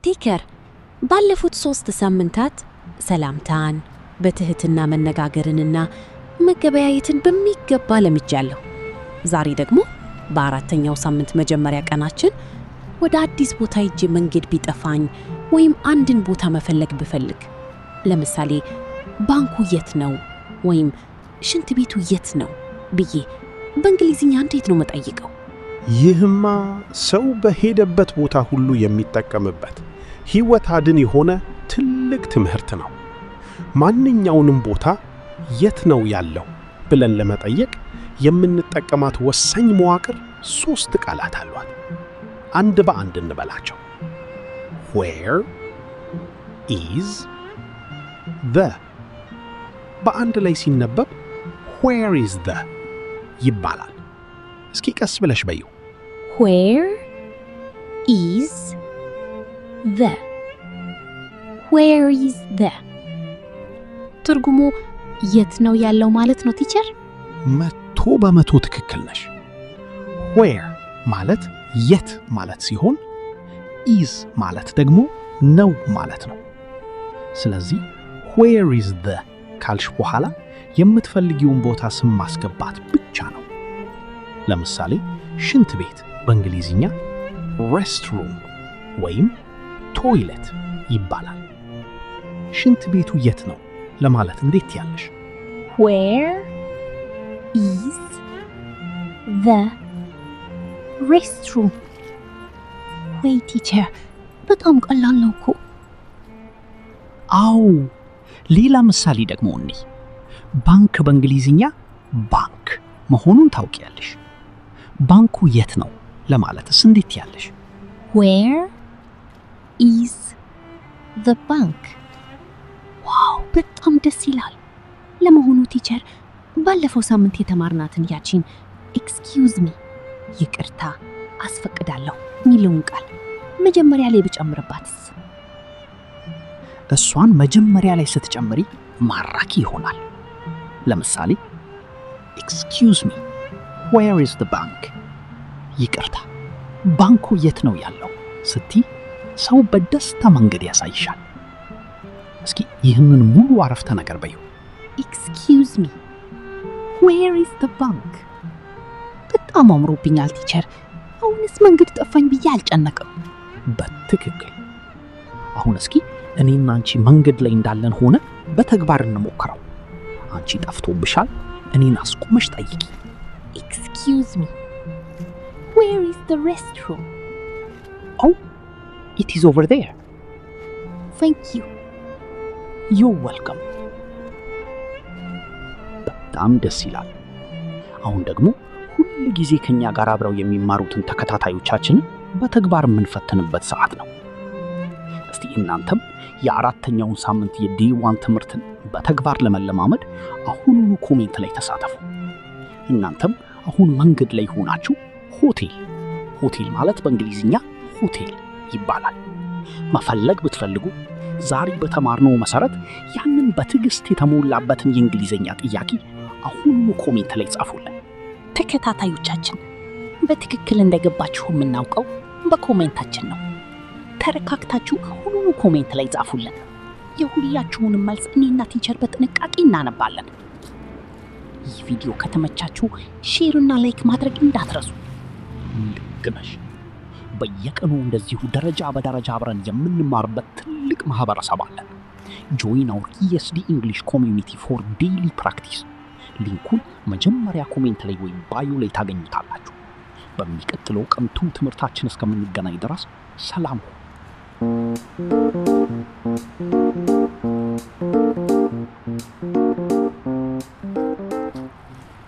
ቲከር ባለፉት 3 ሳምንታት ሰላምታን በትህትና መነጋገርንና መገበያየትን በሚገባ ለምጃለሁ። ዛሬ ደግሞ በአራተኛው ሳምንት መጀመሪያ ቀናችን ወደ አዲስ ቦታ ሄጄ መንገድ ቢጠፋኝ ወይም አንድን ቦታ መፈለግ ብፈልግ፣ ለምሳሌ ባንኩ የት ነው ወይም ሽንት ቤቱ የት ነው ብዬ በእንግሊዝኛ እንዴት ነው መጠይቀው? ይህማ ሰው በሄደበት ቦታ ሁሉ የሚጠቀምበት ሕይወት አድን የሆነ ትልቅ ትምህርት ነው። ማንኛውንም ቦታ የት ነው ያለው ብለን ለመጠየቅ የምንጠቀማት ወሳኝ መዋቅር 3 ቃላት አሏት። አንድ በአንድ እንበላቸው። where is the በአንድ ላይ ሲነበብ where is the ይባላል። እስኪ ቀስ ብለሽ በዩ። where is the where is the ትርጉሙ የት ነው ያለው ማለት ነው ቲቸር? 100% ትክክል ነሽ። where ማለት የት ማለት ሲሆን is ማለት ደግሞ ነው ማለት ነው። ስለዚህ where is the ካልሽ በኋላ የምትፈልጊውን ቦታ ስም ማስገባት ብቻ ነው። ለምሳሌ ሽንት ቤት በእንግሊዝኛ restroom ወይም ቶይሌት ይባላል። ሽንት ቤቱ የት ነው ለማለት እንዴት ያለሽ? where is the restroom? ወይ ቲቸር በጣም ቀላል ነው እኮ። አዎ፣ ሌላ ምሳሌ ደግሞ እንይ። ባንክ በእንግሊዝኛ ባንክ መሆኑን ታውቂያለሽ። ባንኩ የት ነው ለማለትስ እንዴት ያለሽ? where is the bank? ዋው በጣም ደስ ይላል። ለመሆኑ ቲቸር ባለፈው ሳምንት የተማርናትን ያቺን excuse me ይቅርታ አስፈቅዳለሁ ሚለውን ቃል መጀመሪያ ላይ ብጨምርባትስ? እሷን መጀመሪያ ላይ ስትጨምሪ ማራኪ ይሆናል። ለምሳሌ excuse me where is the bank? ይቅርታ ባንኩ የት ነው ያለው ስቲ ሰው በደስታ መንገድ ያሳይሻል። እስኪ ይህንን ሙሉ አረፍተ ነገር በዩ። excuse me where is the bank? በጣም አምሮብኛል ቲቸር። አሁንስ መንገድ ጠፋኝ ብዬ አልጨነቅም። በትክክል። አሁን እስኪ እኔና አንቺ መንገድ ላይ እንዳለን ሆነ በተግባር እንሞክረው። አንቺ ጠፍቶብሻል፣ እኔን አስቆመሽ ጠይቂ። excuse me where is the restroom? Oh, it is over there. thank you. you're welcome. በጣም ደስ ይላል። አሁን ደግሞ ሁሉ ጊዜ ከኛ ጋር አብረው የሚማሩትን ተከታታዮቻችንን በተግባር የምንፈትንበት ሰዓት ነው። እስቲ እናንተም የአራተኛውን ሳምንት የday 1 ትምህርትን በተግባር ለመለማመድ አሁኑኑ ኮሜንት ላይ ተሳተፉ። እናንተም አሁን መንገድ ላይ ሆናችሁ ሆቴል ማለት በእንግሊዝኛ ሆቴል ይባላል መፈለግ ብትፈልጉ ዛሬ በተማርነው መሰረት ያንን በትዕግስት የተሞላበትን የእንግሊዘኛ ጥያቄ አሁኑኑ ኮሜንት ላይ ጻፉልን። ተከታታዮቻችን በትክክል እንደገባችሁ የምናውቀው በኮሜንታችን ነው። ተረካክታችሁ አሁኑኑ ኮሜንት ላይ ጻፉልን። የሁላችሁንም መልስ እኔና ቲቸር በጥንቃቄ እናነባለን። ይህ ቪዲዮ ከተመቻችሁ ሼር እና ላይክ ማድረግ እንዳትረሱ። ልክ ነሽ። በየቀኑ እንደዚሁ ደረጃ በደረጃ አብረን የምንማርበት ትልቅ ማህበረሰብ አለን። join our ESD English community for daily practice። ሊንኩን መጀመሪያ ኮሜንት ላይ ወይም ባዮ ላይ ታገኙታላችሁ። በሚቀጥለው ቀንቱ ትምህርታችን እስከምንገናኝ ድረስ ሰላም ሁኑ።